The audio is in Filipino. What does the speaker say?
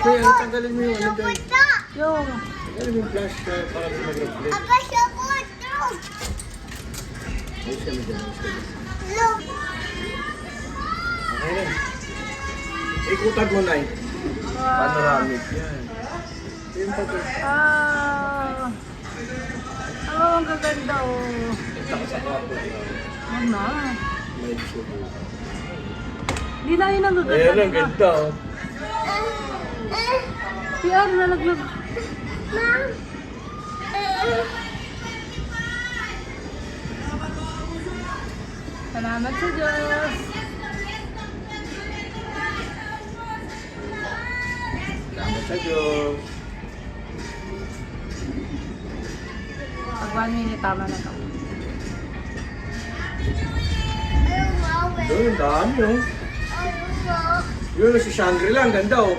Kaya tanggalin mo yung ano dyan. Yung. Tanggalin mo yung flash para di mag-reflect. Apa sabon? Terus. Ayos kami dyan. Lo. Okay na. Ikutan mo na eh. Panoramic yan. Yun pa to. Ah. Oh, ang gaganda oh. Ito ka sa kwarto. Ano na? May subo. Hindi na yun ang gaganda. Ayan ang ganda oh. PR nalaglag. Mom. Salamat sa Diyos. Salamat sa Diyos. Pag 1 minute, tama na to. Ayaw mo. Doon, ang dami oh. Ayaw mo. Yun, si Shangri-La, ang ganda oh.